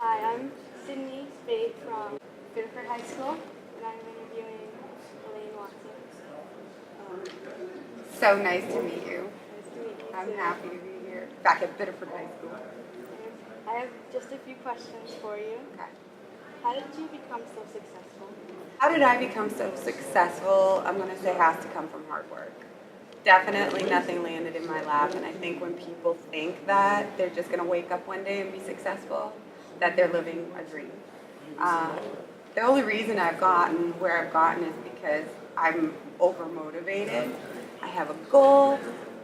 Hi, I'm Sydney Speight from Biddeford High School, and I'm interviewing Elaine Watson. So nice to meet you. Nice to meet you I'm too. happy to be here back at Biddeford High School. I have just a few questions for you. Okay. How did you become so successful? How did I become so successful? I'm going to say has to come from hard work. Definitely nothing landed in my lap, and I think when people think that they're just going to wake up one day and be successful, that they're living a dream. The only reason I've gotten where I've gotten is because I'm over motivated. I have a goal,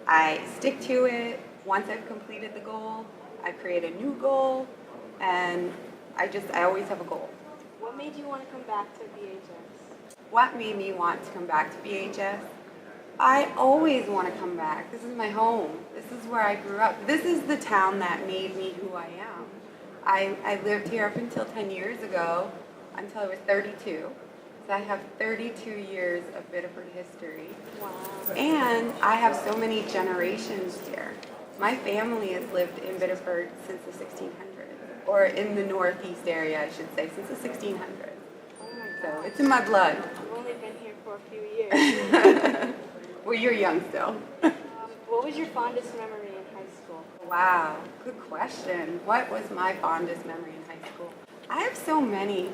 I stick to it. Once I've completed the goal, I create a new goal, and I always have a goal. What made you want to come back to B.H.S? What made me want to come back to B.H.S? I always want to come back. This is my home. This is where I grew up. This is the town that made me who I am. I lived here up until 10 years ago, until I was 32. So I have 32 years of Biddeford history. Wow. And I have so many generations here. My family has lived in Biddeford since the 1600s, or in the northeast area, I should say, since the 1600s. Oh my So gosh. it's in my blood. I've only been here for a few years. Well, you're young still. What was your fondest memory in high school? Wow, good question. What was my fondest memory in high school? I have so many.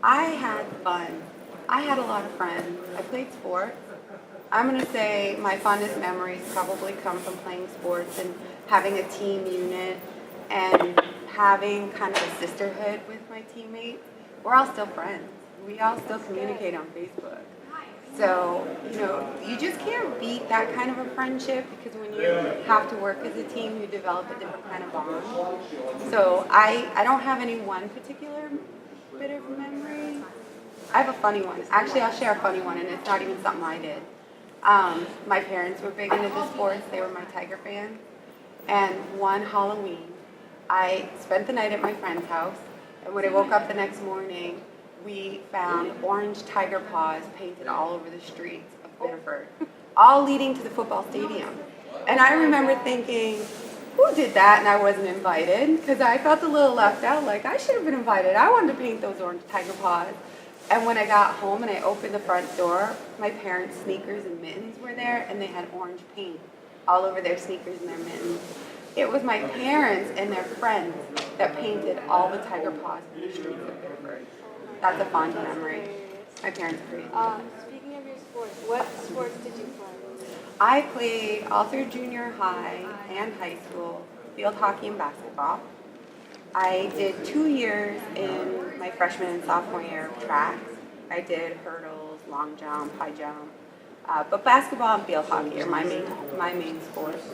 I had fun. I had a lot of friends. I played sports. I'm going to say my fondest memories probably come from playing sports and having a team unit and having kind of a sisterhood with my teammates. We're all still friends. We all still communicate on Facebook. So, you just can't beat that kind of a friendship because when you have to work as a team, you develop a different kind of bond. So I don't have any one particular bit of memory. I have a funny one. Actually, I'll share a funny one, and it's not even something I did. My parents were big into the sports. They were my Tiger fans. And one Halloween, I spent the night at my friend's house, and when I woke up the next morning, we found orange tiger paws painted all over the streets of Biddeford, all leading to the football stadium. And I remember thinking, who did that? And I wasn't invited because I felt a little left out, like I should have been invited. I wanted to paint those orange tiger paws. And when I got home and I opened the front door, my parents' sneakers and mittens were there, and they had orange paint all over their sneakers and their mittens. It was my parents and their friends that painted all the tiger paws in the streets of Biddeford. That's a fond memory. My parents are crazy. Speaking of your sports, what sports did you play? I played all through junior high and high school, field hockey and basketball. I did 2 years in my freshman and sophomore year of tracks. I did hurdles, long jump, high jump. But basketball and field hockey are my main sports.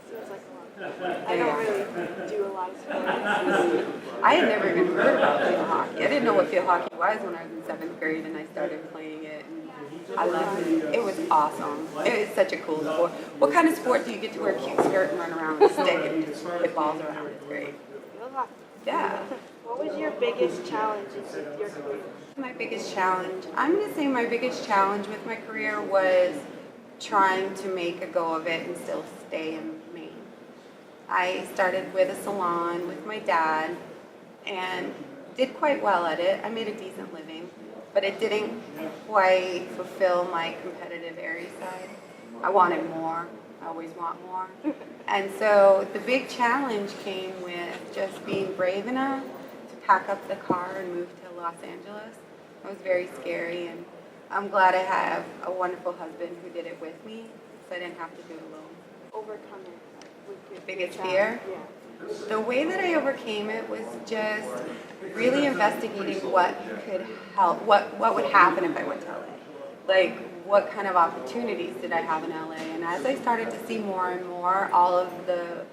That seems like a lot. I don't really do a lot of sports. I had never even heard about field hockey. I didn't know what field hockey was when I was in 7th grade, and I started playing it. And I loved it. It was awesome. It was such a cool sport. What kind of sport do you get to wear a cute skirt and run around with a stick and just hit balls around? It's great. Field hockey. Yeah. What was your biggest challenge in your career? My biggest challenge, I'm going to say my biggest challenge with my career was trying to make a go of it and still stay in Maine. I started with a salon with my dad and did quite well at it. I made a decent living, but it didn't quite fulfill my competitive area side. I wanted more. I always want more. And so the big challenge came with just being brave enough to pack up the car and move to Los Angeles. It was very scary, and I'm glad I have a wonderful husband who did it with me, so I didn't have to do it alone. Overcome it with your Biggest challenge. fear? Yeah. The way that I overcame it was just really investigating what could help, what would happen if I went to LA. Like, what kind of opportunities did I have in LA? And as I started to see more and more, all of the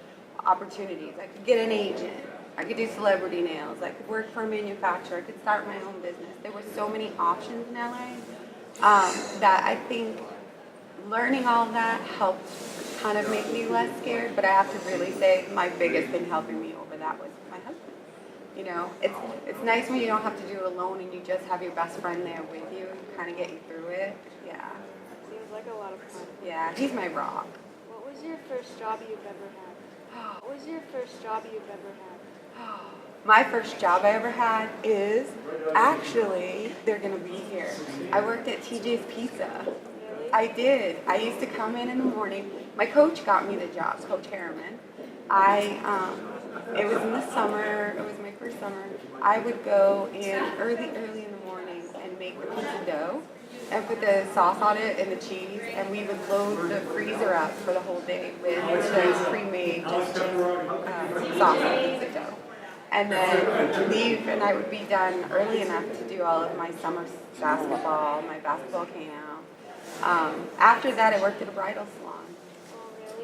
opportunities, I could get an agent, I could do celebrity nails, I could work for a manufacturer, I could start my own business. There were so many options in LA that I think learning all of that helped kind of make me less scared, but I have to really say my biggest thing helping me over that was my husband. It's nice when you don't have to do it alone and you just have your best friend there with you and kind of get you through it. Yeah. Seems like a lot of fun. Yeah, he's my rock. What was your first job you've ever had? What was your first job you've ever had? My first job I ever had is actually, they're going to be here. I worked at TJ's Pizza. I did. I used to come in the morning. My coach got me the job, Coach Harriman. It was in the summer. It was my first summer. I would go in early in the morning and make the pizza dough and put the sauce on it and the cheese, and we would load the freezer up for the whole day with the pre-made just sauce and pizza dough. And then leave, and I would be done early enough to do all of my summer basketball, my basketball camp. After that, I worked at a bridal salon.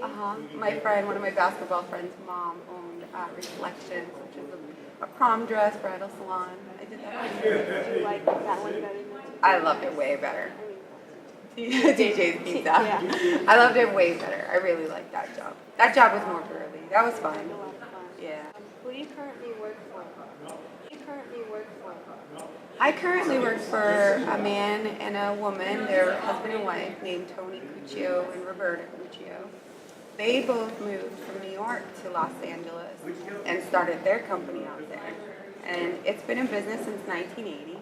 One of my basketball friends' mom owned Reflections, which is a prom dress bridal salon. I did that. Do you like that one better than I loved it way better. DJ's Pizza. Yeah. I loved it way better. I really liked that job. That job was more girly. That was fun. a lot of fun? Yeah. Who do you currently work for? I currently work for a man and a woman. They're husband and wife named Tony Cuccio and Roberta Cuccio. They both moved from New York to Los Angeles and started their company out there. And it's been in business since 1980.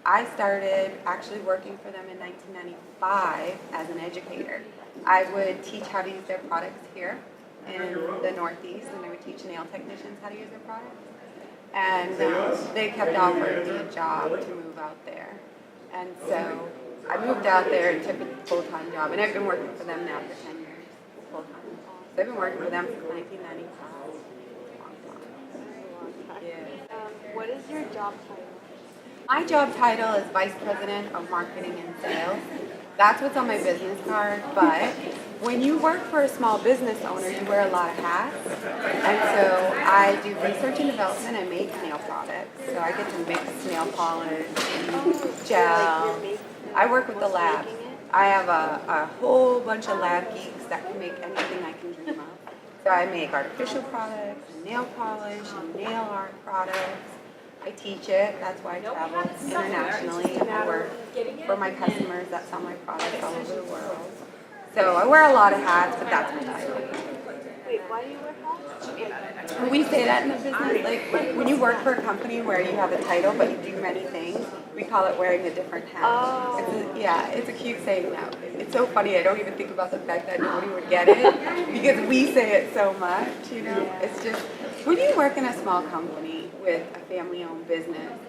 I started actually working for them in 1995 as an educator. I would teach how to use their products here in the Northeast, and I would teach nail technicians how to use their products. And they kept offering me a job to move out there. And so I moved out there and took a full-time job, and I've been working for them now for 10 years, full-time. So I've been working for them since 1995. Long time. Yeah. What is your job title? My job title is Vice President of Marketing and Sales. That's what's on my business card, but when you work for a small business owner, you wear a lot of hats. And so I do research and development and make nail products. So I get to mix nail polish, gel. I work with the lab. I have a whole bunch of lab geeks that can make anything I can dream of. So I make artificial products, and nail polish, and nail art products. I teach it. That's why I travel internationally, and I work for my customers that sell my products all over the world. So I wear a lot of hats, but that's my title. Wait, why do you wear hats? When we say that in the business, like when you work for a company where you have a title but you do many things, we call it wearing a different hat. Oh. It's a cute saying now. It's so funny. I don't even think about the fact that nobody would get it because we say it so much. You know, it's just when you work in a small company with a family-owned business,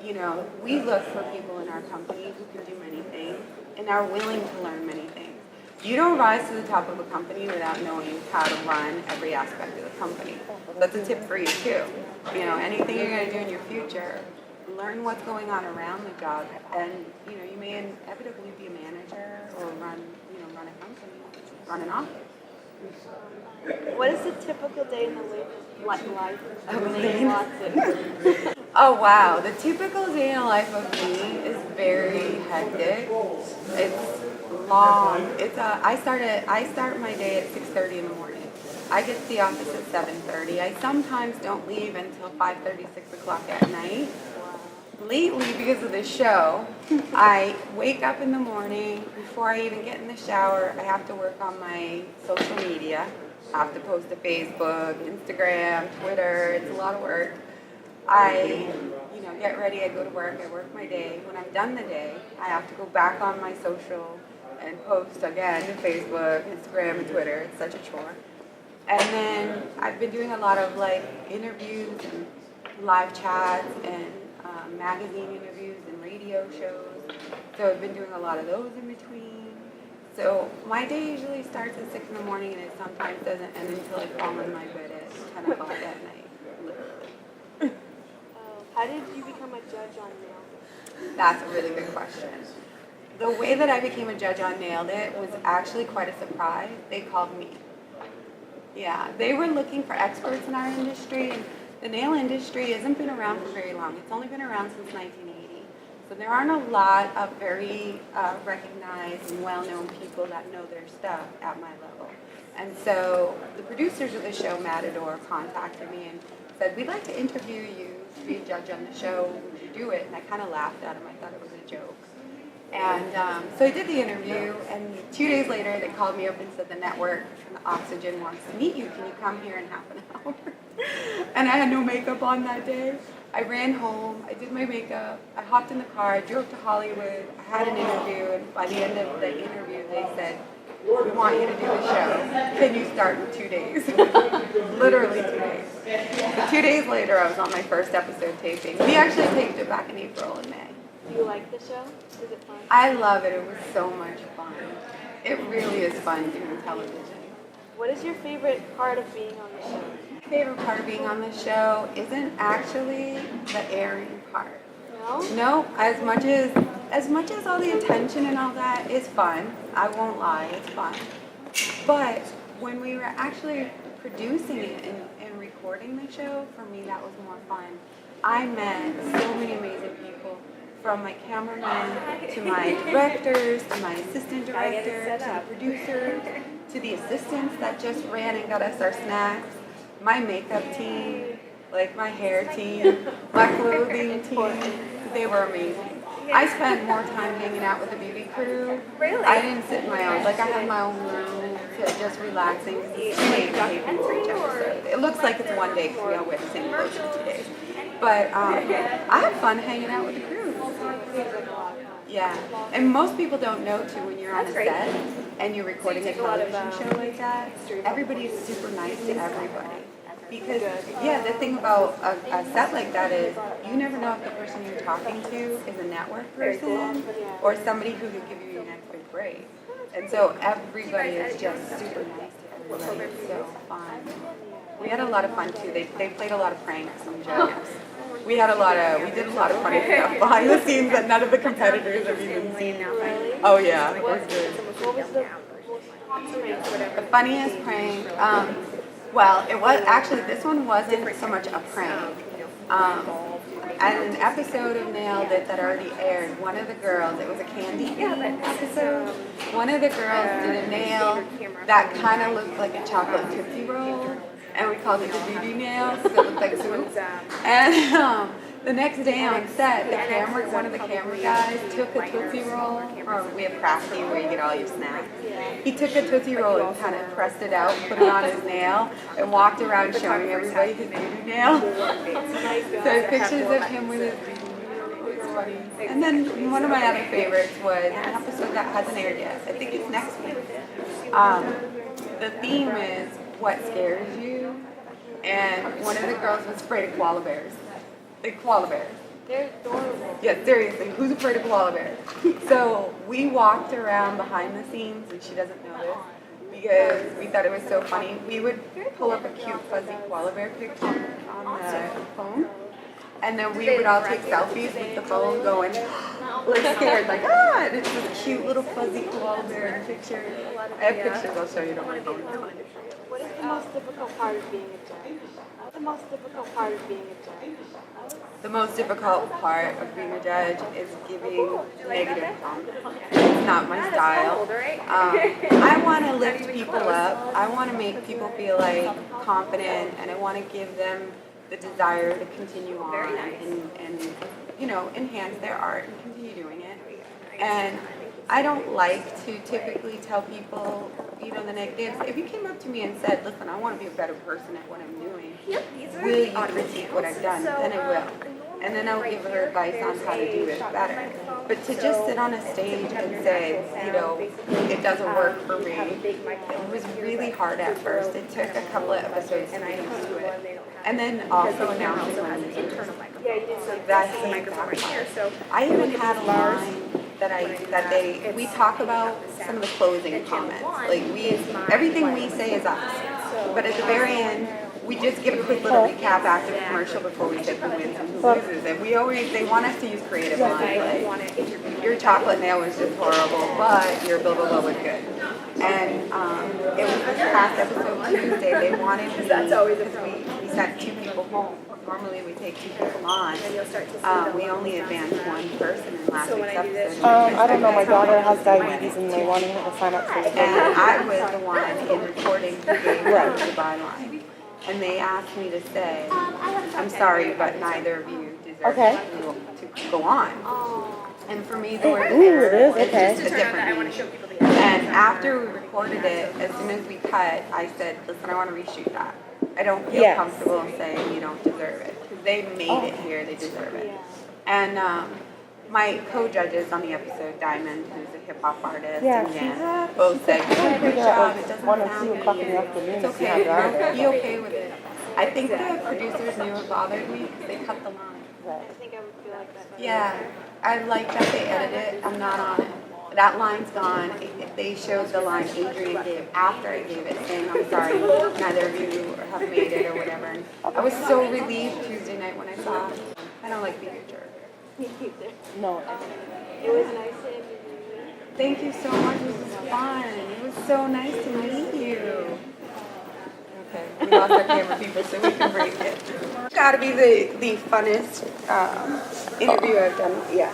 you know, we look for people in our company who can do many things and are willing to learn many things. You don't rise to the top of a company without knowing how to run every aspect of the company. That's a tip for you too. You know, anything you're going to do in your future, learn what's going on around the job, and you know, you may inevitably be a manager or run a company, run an office. What is the typical day in the life of Elaine Watson? Oh wow, the typical day in the life of me is very hectic. It's long. I start my day at 6:30 in the morning. I get to the office at 7:30. I sometimes don't leave until 5:30, 6 o'clock at night. Lately, because of the show, I wake up in the morning. Before I even get in the shower, I have to work on my social media. I have to post to Facebook, Instagram, Twitter. It's a lot of work. I get ready. I go to work. I work my day. When I'm done the day, I have to go back on my social and post again to Facebook, Instagram, and Twitter. It's such a chore. And then I've been doing a lot of like interviews and live chats and magazine interviews and radio shows. So I've been doing a lot of those in between. So my day usually starts at 6 in the morning, and it sometimes doesn't end until I fall in my bed at 10 o'clock at night, literally. How did you become a judge on Nailed It? That's a really good question. The way that I became a judge on Nailed It was actually quite a surprise. They called me. Yeah, they were looking for experts in our industry, and the nail industry hasn't been around for very long. It's only been around since 1980. So there aren't a lot of very recognized and well-known people that know their stuff at my level. And so the producers of the show, Matador, contacted me and said, we'd like to interview you to be a judge on the show. Would you do it? And I kind of laughed at them. I thought it was a joke. And so I did the interview, and 2 days later they called me up and said the network, Oxygen, wants to meet you. Can you come here in half an hour? and I had no makeup on that day. I ran home, I did my makeup, I hopped in the car, I drove to Hollywood, I had an interview, and by the end of the interview they said, we want you to do the show. Can you start in 2 days? Literally 2 days. So 2 days later I was on my first episode taping. We actually taped it back in April and May. Do you like the show? Is it fun? I love it. It was so much fun. It really is fun doing television. What is your favorite part of being on the show? My favorite part of being on the show isn't actually the airing part. No? No, as much as all the attention and all that is fun, I won't lie, it's fun. But when we were actually producing it and recording the show, for me that was more fun. I met so many amazing people, from my cameraman to my directors to my assistant director to the producers to the assistants that just ran and got us our snacks, my makeup team, like my hair team, my clothing team. They were amazing. I spent more time hanging out with the beauty crew. Really? I didn't sit in my own, like I had my own room to just relaxing. It's 2 days taping for each episode. It looks like it's 1 day because we all wear the same clothes for 2 days. But I have fun hanging out with the crew. Yeah, and most people don't know too when you're on a set and you're recording a television show like that, everybody's super nice to everybody. Because, yeah, the thing about a set like that is you never know if the person you're talking to is a network person or somebody who could give you your next big break. And so everybody is just super nice to everybody. It's so fun. We had a lot of fun too. They played a lot of pranks and jokes. We did a lot of funny stuff behind the scenes that none of the competitors have even seen. Oh yeah, it was good. What was the most prank? The funniest prank, well, it was actually, this one wasn't so much a prank. And an episode of Nailed It that already aired, one of the girls, it was a candy episode, one of the girls did a nail that kind of looked like a chocolate Tootsie Roll, and we called it the doo-doo nail because it looked like soup. And the next day on set, one of the camera guys took a Tootsie Roll, or we have Crafty where you get all your snacks. He took a Tootsie Roll and kind of pressed it out, put it on his nail, and walked around showing everybody his doo-doo nail. So pictures of him with his doo-doo nail, it was funny. And then one of my other favorites was an episode that hasn't aired yet. I think it's next week. The theme is what scares you, and one of the girls was afraid of koala bears. Like koala bears. They're adorable. Yeah, seriously, who's afraid of koala bears? So we walked around behind the scenes, and she doesn't know this, because we thought it was so funny. We would pull up a cute fuzzy koala bear picture on the phone, and then we would all take selfies with the phone going, like scared, like, ah, and it's this cute little fuzzy koala bear in the picture. I have pictures I'll show you on my phone. What is the most difficult part of being a judge? What's the most difficult part of being a judge? The most difficult part of being a judge is giving negative comments. It's not my style. I want to lift people up. I want to make people feel like confident, and I want to give them the desire to continue on and you know, enhance their art and continue doing it. And I don't like to typically tell people, you know, the negatives. If you came up to me and said, listen, I want to be a better person at what I'm doing, will you critique what I've done? Then I will. And then I'll give her advice on how to do it better. But to just sit on a stage and say, you know, it doesn't work for me, it was really hard at first. It took a couple of episodes to get used to it. And then also announcing my music. That's the microphone here. So I even had a line that we talk about some of the closing comments. Like everything we say is us. But at the very end, we just give a quick little recap after the commercial before we say who wins and who loses. And they want us to use creative lines. Like, your chocolate nail was just horrible, but your blah blah blah was good. And it was this past episode Tuesday. They wanted me, because we sent 2 people home. Normally we take 2 people on. We only advanced 1 person in last week's episode. I don't know. My daughter has diabetes and they wanted her to sign up for the And I was the one in recording who gave her the byline. And they asked me to say, I'm sorry, but neither of you deserve to go on. And for me, the word error is just a different meaning. And after we recorded it, as soon as we cut, I said, listen, I want to reshoot that. I don't feel Yes. comfortable saying you don't deserve it because they made it here. They deserve it. Yeah. And my co-judges on the episode, Diamond, who's a hip hop artist, Yeah, and she Dan, had- both said, "You did a great job. It Like doesn't 1 or sound 2 o'clock in good. the afternoon. It's if you okay. had drive Be it. okay with it." I think the producers knew it bothered me because they cut the line. I think I would feel like that. Yeah, I like that they edited it. I'm not on it. That line's gone. If they showed the line Adrian gave after I gave it, saying, "I'm sorry, neither of you have made it," or whatever. And I was so relieved Tuesday night when I saw it. I don't like being a jerk. Me either. No. It was nice to interview you. Thank you so much. This was fun. It was so nice to meet you. Okay, we lost our camera people, so we can break it. Gotta be the funnest interview I've done. Yeah.